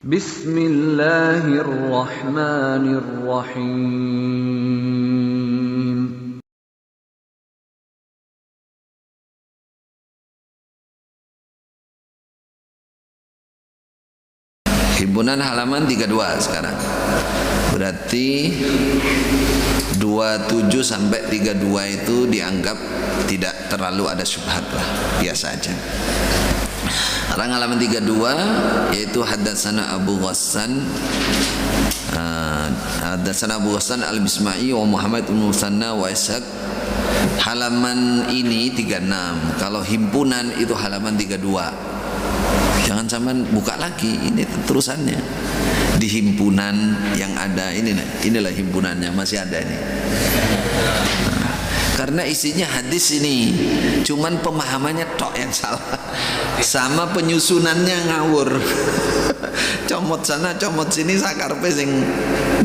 Bismillahirrahmanirrahim. Himpunan halaman 32 sekarang. Berarti 27 sampai 32 itu dianggap tidak terlalu ada syubhat lah, biasa aja. Sekarang halaman 32 yaitu haddatsana Abu Ghassan Al-Bisma'i wa Muhammad bin Musanna wa Ishaq. Halaman ini 36. Kalau himpunan itu halaman 32. Jangan sampai buka lagi, ini terusannya. Di himpunan yang ada inilah himpunannya, masih ada ini. Karena isinya hadis ini, cuman pemahamannya tok yang salah, sama penyusunannya ngawur. Comot sana, comot sini, sakarpe sing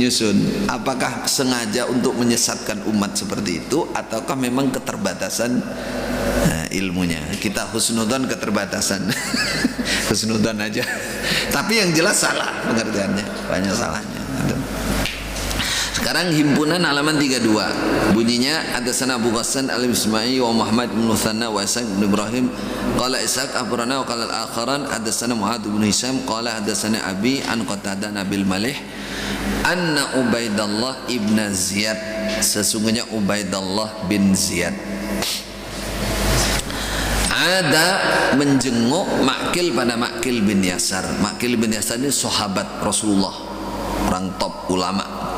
nyusun. Apakah sengaja untuk menyesatkan umat seperti itu, ataukah memang keterbatasan ilmunya? Kita husnudzon keterbatasan. Husnudzon aja. Tapi yang jelas salah pengertiannya, banyak salahnya. Sekarang himpunan halaman 32. Bunyinya haddatsana Abu Ghassan Al-Bisma'i wa Muhammad bin Musanna wa Ishaq bin Ibrahim qala Ishaq akhbarana wa qala al-akharan haddatsana Mu'adz bin Hisham qala haddatsana Abi an Qatadah Nabil Malih anna Ubaidallah ibn Ziyad, sesungguhnya Ubaidallah bin Ziyad ada menjenguk Ma'qil pada Ma'qil bin Yasar. Ma'qil bin Yasar ini sahabat Rasulullah, orang top ulama.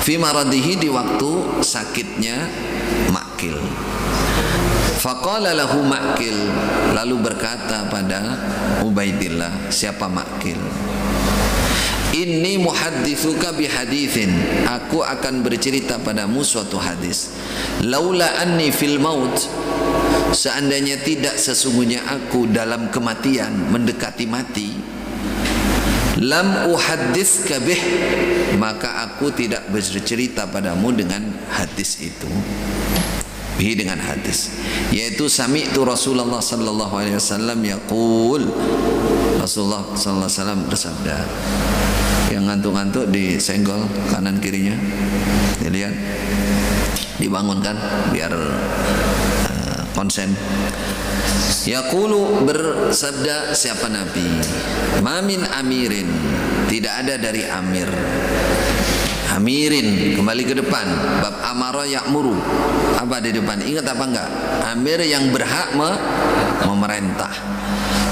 Fi maradihi, di waktu sakitnya Ma'qil. Faqala lahu Ma'qil, lalu berkata pada Ubaidillah, siapa Ma'qil? Inni muhadditsuka bihaditsin, aku akan bercerita padamu suatu hadis. Laula anni fil maut, seandainya tidak sesungguhnya aku dalam kematian, mendekati mati, lam uhadditska bih, maka aku tidak bercerita padamu dengan hadis itu. Bihi, dengan hadis, yaitu sami'tu Rasulullah sallallahu alaihi wasallam yaqul, Rasulullah sallallahu alaihi wasallam bersabda. Yang ngantuk-ngantuk disenggol kanan kirinya, dilihat, dibangunkan biar konsen. Yaqulu, bersabda siapa Nabi, mamin amirin, tidak ada dari amir. Amirin, kembali ke depan, bab amara ya'muru, apa di depan, ingat apa enggak? Amir yang berhak memerintah,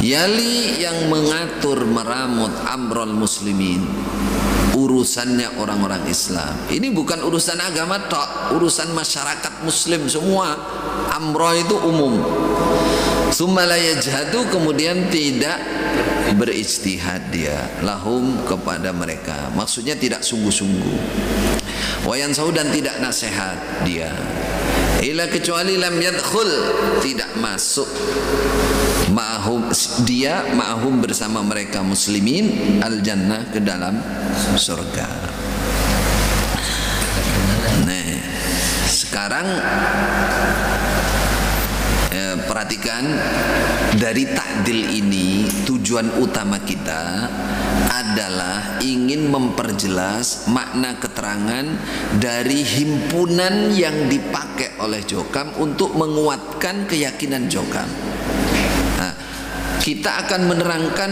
yali yang mengatur meramut amrul muslimin, urusannya orang-orang Islam. Ini bukan urusan agama tok, urusan masyarakat muslim semua. Amro itu umum. Tsumma la yajhadu, kemudian tidak berijtihad dia lahum, kepada mereka, maksudnya tidak sungguh-sungguh. Wa yansau, dan tidak nasihat dia, ila kecuali lam yadkhul, tidak masuk ma'hum, dia ma'hum bersama mereka muslimin, al jannah, ke dalam surga. Nah, sekarang perhatikan, dari ta'dil ini tujuan utama kita adalah ingin memperjelas makna keterangan dari himpunan yang dipakai oleh Jokam untuk menguatkan keyakinan Jokam. Nah, kita akan menerangkan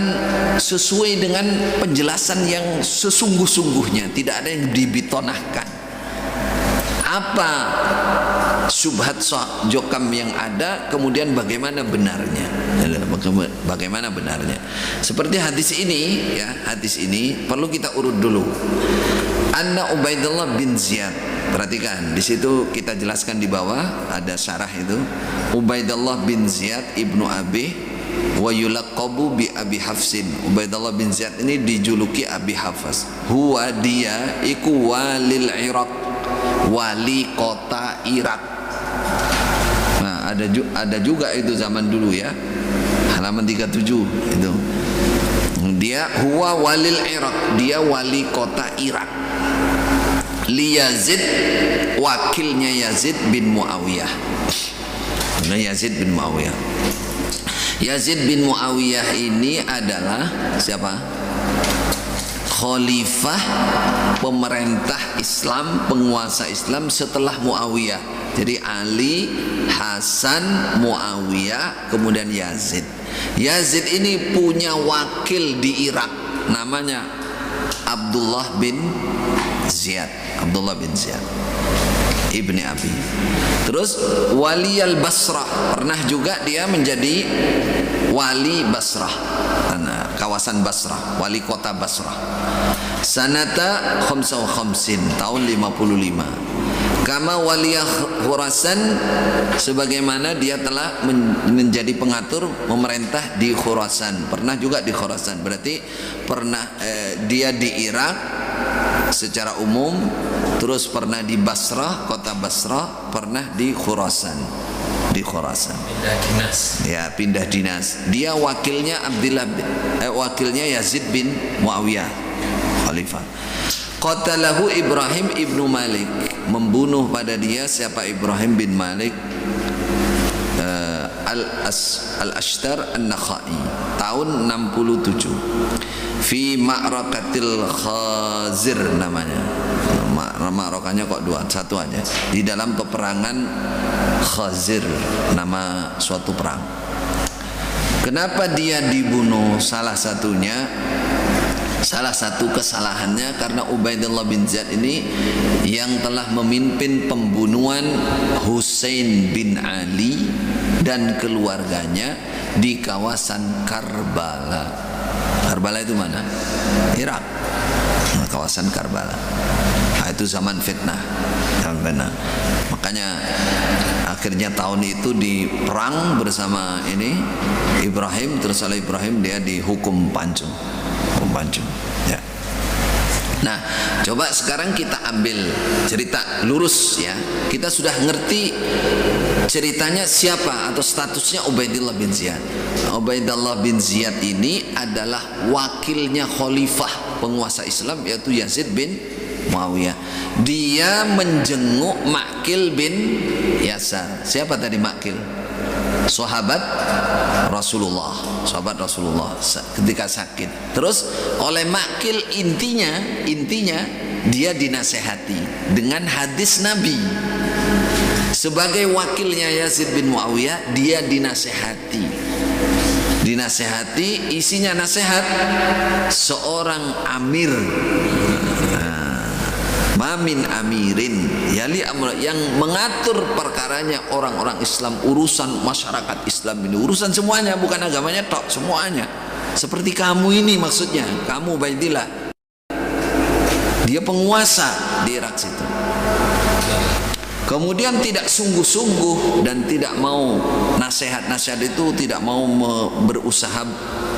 sesuai dengan penjelasan yang sesungguh-sungguhnya, tidak ada yang dibitonahkan. Apa syubhat Jokam yang ada, kemudian bagaimana benarnya, bagaimana benarnya. Seperti hadis ini, ya, hadis ini perlu kita urut dulu. Anna Ubaidullah bin Ziyad, perhatikan di situ kita jelaskan di bawah ada syarah itu. Ubaidullah bin Ziyad ibnu Abi wa yulaqabu bi Abi Hafsin. Ubaidullah bin Ziyad ini dijuluki Abi Hafs. Huwa, dia iku walil Iraq, wali kota Irak. Nah, ada juga itu zaman dulu ya, halaman 37 itu. Dia huwa walil Irak, dia wali kota Irak. Li Yazid, wakilnya Yazid bin Muawiyah. Nah, Yazid bin Muawiyah. Yazid bin Muawiyah ini adalah siapa? khalifah pemerintah Islam, penguasa Islam setelah Muawiyah. Jadi Ali, Hasan, Muawiyah, kemudian Yazid. Yazid ini punya wakil di Irak, namanya Abdullah bin Ziyad. Abdullah bin Ziyad Ibni Abi. Terus Wali al-Basrah, pernah juga dia menjadi wali Basrah, kawasan Basrah, wali kota Basrah. Sanata khamsa wa khamsin, tahun 55. Kama waliyah Khurasan, sebagaimana dia telah menjadi pengatur memerintah di Khurasan. Pernah juga di Khurasan, berarti pernah dia di Irak secara umum, terus pernah di Basrah, kota Basrah, pernah di Khurasan. Di Khurasan. Pindah dinas. Ya, pindah dinas. Dia wakilnya wakilnya Yazid bin Muawiyah, khalifah. Qatalahu Ibrahim ibnu Malik, membunuh pada dia siapa? Ibrahim bin Malik al-Ashtar an-Nakhai, tahun 67. Fi ma'rakatil Khazir namanya. Ma'rakanya kok dua, satu aja. Di dalam peperangan Khazir, nama suatu perang. Kenapa dia dibunuh? Salah satu kesalahannya karena Ubaidullah bin Ziyad ini yang telah memimpin pembunuhan Husain bin Ali dan keluarganya di kawasan Karbala. Karbala itu mana? Irak. Kawasan Karbala. Nah, itu zaman fitnah. Makanya akhirnya tahun itu diperang bersama ini Ibrahim, terus oleh Ibrahim dia dihukum pancung. Ya. Nah, coba sekarang kita ambil cerita lurus ya. Kita sudah ngerti ceritanya siapa atau statusnya Ubaidillah bin Ziyad. Ubaidillah bin Ziyad ini adalah wakilnya khalifah penguasa Islam, yaitu Yazid bin Muawiyah. Dia menjenguk Ma'qil bin Yasar. Siapa tadi Ma'qil? Sahabat Rasulullah ketika sakit. Terus oleh Ma'qil intinya dia dinasehati dengan hadis Nabi. Sebagai wakilnya Yazid bin Muawiyah, dia dinasehati, isinya nasihat seorang amir. Mamin amirin yali amr, yang mengatur perkaranya orang-orang Islam, urusan masyarakat Islam ini, urusan semuanya, bukan agamanya tok, semuanya. Seperti kamu ini, maksudnya kamu Ubaidillah, dia penguasa di Irak situ. Kemudian tidak sungguh-sungguh dan tidak mau nasihat itu, tidak mau berusaha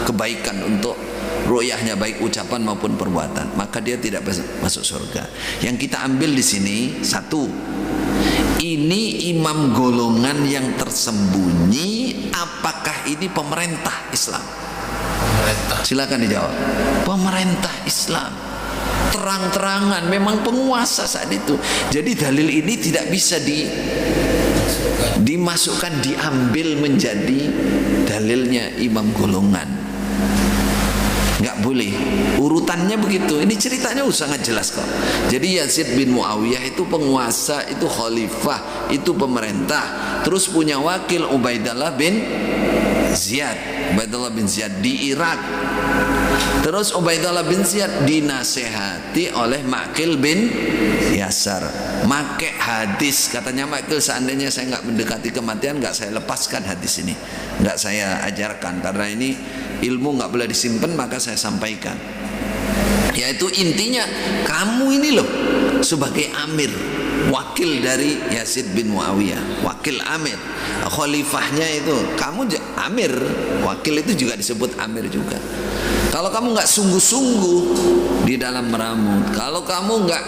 kebaikan untuk ru'yahnya, baik ucapan maupun perbuatan, maka dia tidak masuk surga. Yang kita ambil di sini satu, ini imam golongan yang tersembunyi. Apakah ini pemerintah Islam? Silakan dijawab. Pemerintah Islam, terang-terangan memang penguasa saat itu. Jadi dalil ini tidak bisa dimasukkan, diambil menjadi dalilnya imam golongan. Nggak boleh, urutannya begitu. Ini ceritanya sangat jelas kok. Jadi Yazid bin Muawiyah itu penguasa, itu khalifah, itu pemerintah. Terus punya wakil Ubaidullah bin Ziyad di Irak. Terus Ubaidullah bin Ziyad dinasehati oleh Ma'qil bin Yasar. Make hadis, katanya Ma'qil, seandainya saya nggak mendekati kematian, nggak saya lepaskan hadis ini, nggak saya ajarkan, karena ini ilmu nggak boleh disimpan, maka saya sampaikan. Yaitu intinya, kamu ini loh sebagai amir, wakil dari Yazid bin Muawiyah, wakil amir, khalifahnya itu kamu amir, wakil itu juga disebut amir juga. Kalau kamu nggak sungguh-sungguh di dalam meramu, kalau kamu nggak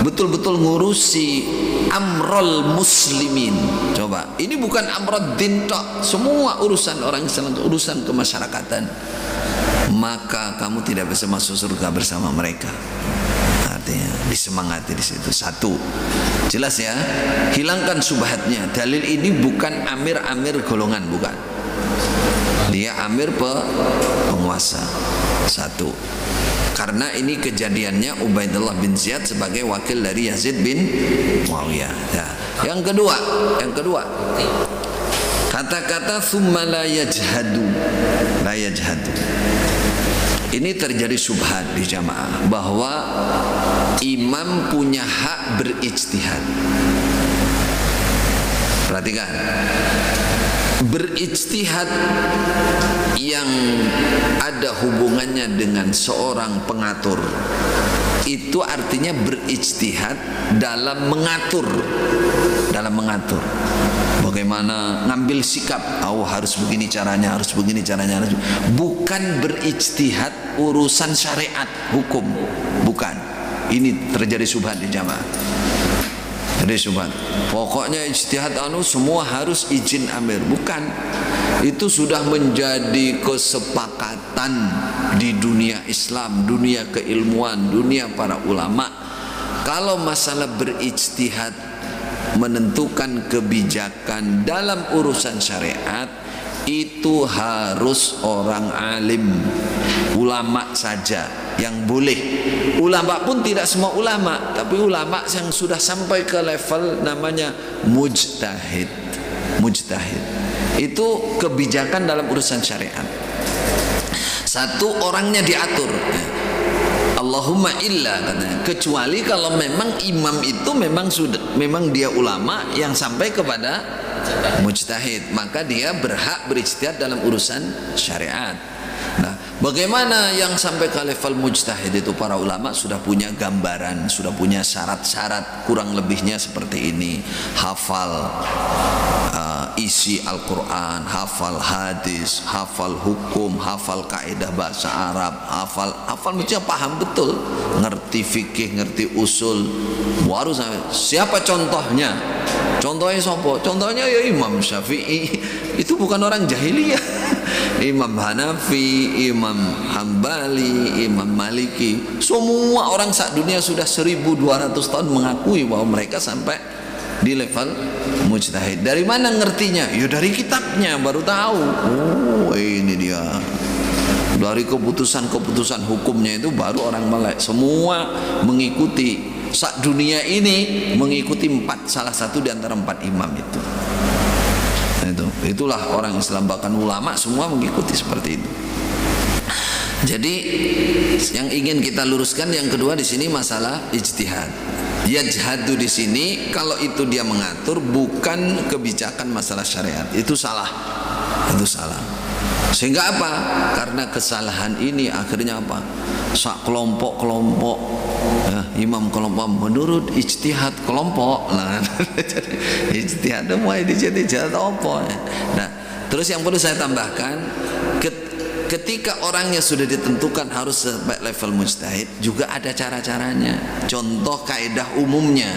betul-betul ngurusi amrul muslimin, coba, ini bukan amrul din tok, semua urusan orang Islam, urusan kemasyarakatan, maka kamu tidak bisa masuk surga bersama mereka. Artinya disemangati di situ. Satu, jelas ya, hilangkan subhatnya. Dalil ini bukan amir-amir golongan, bukan. Dia amir penguasa. Satu. Karena ini kejadiannya Ubaidullah bin Ziyad sebagai wakil dari Yazid bin Muawiyah. Ya. Yang kedua, kata-kata thumma la yajhadu. Ini terjadi syubhat di jamaah bahwa imam punya hak berijtihad. Perhatikan, berijtihad yang ada hubungannya dengan seorang pengatur itu artinya berijtihad dalam mengatur, bagaimana ngambil sikap, harus begini caranya, bukan berijtihad urusan syariat hukum, bukan. Ini terjadi syubhat di jamaah. Jadi syubhat, pokoknya ijtihad semua harus izin amir, bukan. Itu sudah menjadi kesepakatan di dunia Islam, dunia keilmuan, dunia para ulama. Kalau masalah berijtihad menentukan kebijakan dalam urusan syariat, itu harus orang alim, ulama saja yang boleh. Ulama pun tidak semua ulama, tapi ulama yang sudah sampai ke level namanya mujtahid. Itu kebijakan dalam urusan syariat. Satu, orangnya diatur. Allahumma illa, katanya, kecuali kalau memang imam itu memang dia ulama yang sampai kepada mujtahid, maka dia berhak berijtihad dalam urusan syariat. Nah, bagaimana yang sampai ke level mujtahid itu? Para ulama sudah punya gambaran, sudah punya syarat-syarat, kurang lebihnya seperti ini: hafal isi Al-Quran, hafal hadis, hafal hukum, hafal kaidah bahasa Arab, hafal mestinya paham betul, ngerti fikih, ngerti usul. Baru siapa contohnya? Contohnya siapa? Contohnya ya Imam Syafi'i. Itu bukan orang jahiliyah. Imam Hanafi, Imam Hambali, Imam Maliki, semua orang saat dunia sudah 1200 tahun mengakui bahwa mereka sampai di level mujtahid. Dari mana ngertinya? Ya dari kitabnya baru tahu. Oh, ini dia. Dari keputusan hukumnya itu baru orang melek. Semua mengikuti. Saat dunia ini mengikuti salah satu di antara 4 imam itu. Itulah orang Islam, bahkan ulama semua mengikuti seperti itu. Jadi yang ingin kita luruskan yang kedua di sini masalah ijtihad. Yajhadu di sini kalau itu dia mengatur, bukan kebijakan masalah syariat. Itu salah. Sehingga apa? Karena kesalahan ini akhirnya apa? Kelompok-kelompok, imam kelompok menurut ijtihad kelompok. Nah, ijtihad mulai ijtihad apa? Nah, terus yang perlu saya tambahkan, ketika orangnya sudah ditentukan harus sampai level mujtahid, juga ada cara-caranya. Contoh kaidah umumnya,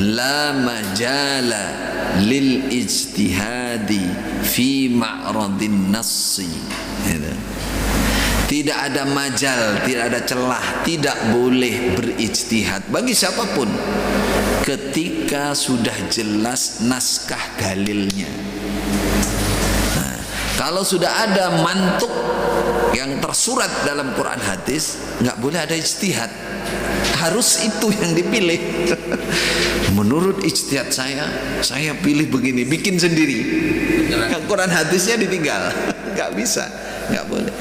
la majala lil ijtihadi fi ma'radin nassi. Tidak ada majal, tidak ada celah, tidak boleh berijtihad bagi siapapun ketika sudah jelas naskah dalilnya. Nah, kalau sudah ada mantuk yang tersurat dalam Quran hadis, nggak boleh ada ijtihad. Harus itu yang dipilih. Menurut ijtihad saya pilih begini, bikin sendiri. Quran hadisnya ditinggal, nggak bisa, nggak boleh.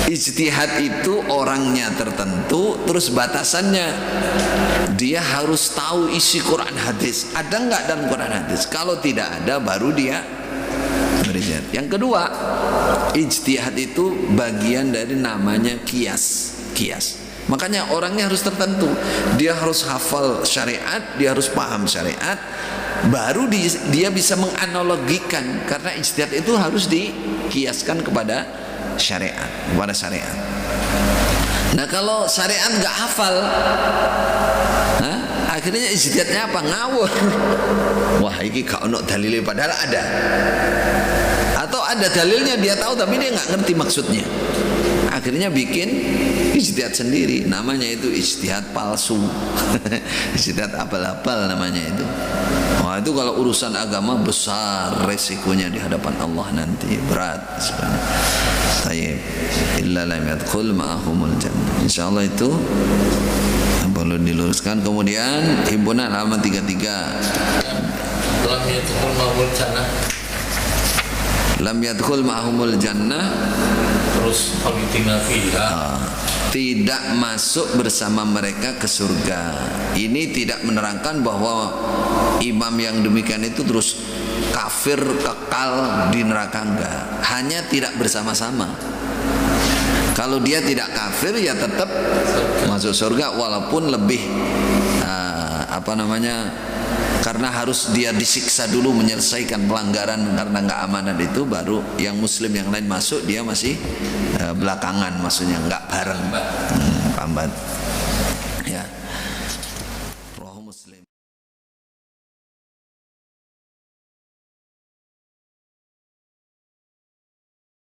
Ijtihad itu orangnya tertentu, terus batasannya dia harus tahu isi Quran hadis. Ada nggak dalam Quran hadis? Kalau tidak ada, baru dia berijtihad. Yang kedua, ijtihad itu bagian dari namanya kias. Makanya orangnya harus tertentu. Dia harus hafal syariat, dia harus paham syariat, baru dia bisa menganalogikan. Karena ijtihad itu harus dikiaskan kepada syariat. Nah, kalau syariat nggak hafal, akhirnya ijtihadnya apa? Ngawur. Wah, ini gak ono dalilnya, padahal ada. Atau ada dalilnya dia tahu tapi dia nggak ngerti maksudnya. akhirnya bikin ijtihad sendiri, namanya itu ijtihad palsu. Ijtihad apal-apal namanya itu. Wah, itu kalau urusan agama besar resikonya di hadapan Allah nanti, berat sebenarnya. Tayyib illa lam yadkhul ma'ahumul jannah. Insyaallah itu perlu diluruskan. Kemudian himpunan halaman 33. Lam yadkhul ma'ahumul jannah. Lam yadkhul ma'ahumul jannah. Terus khalidina fiha. Tidak masuk bersama mereka ke surga. Ini tidak menerangkan bahwa imam yang demikian itu terus kafir kekal di neraka, enggak. Hanya tidak bersama-sama. Kalau dia tidak kafir ya tetap masuk surga, walaupun lebih karena harus dia disiksa dulu menyelesaikan pelanggaran karena nggak amanat itu, baru yang muslim yang lain masuk, dia masih belakangan, maksudnya nggak bareng, lambat ya.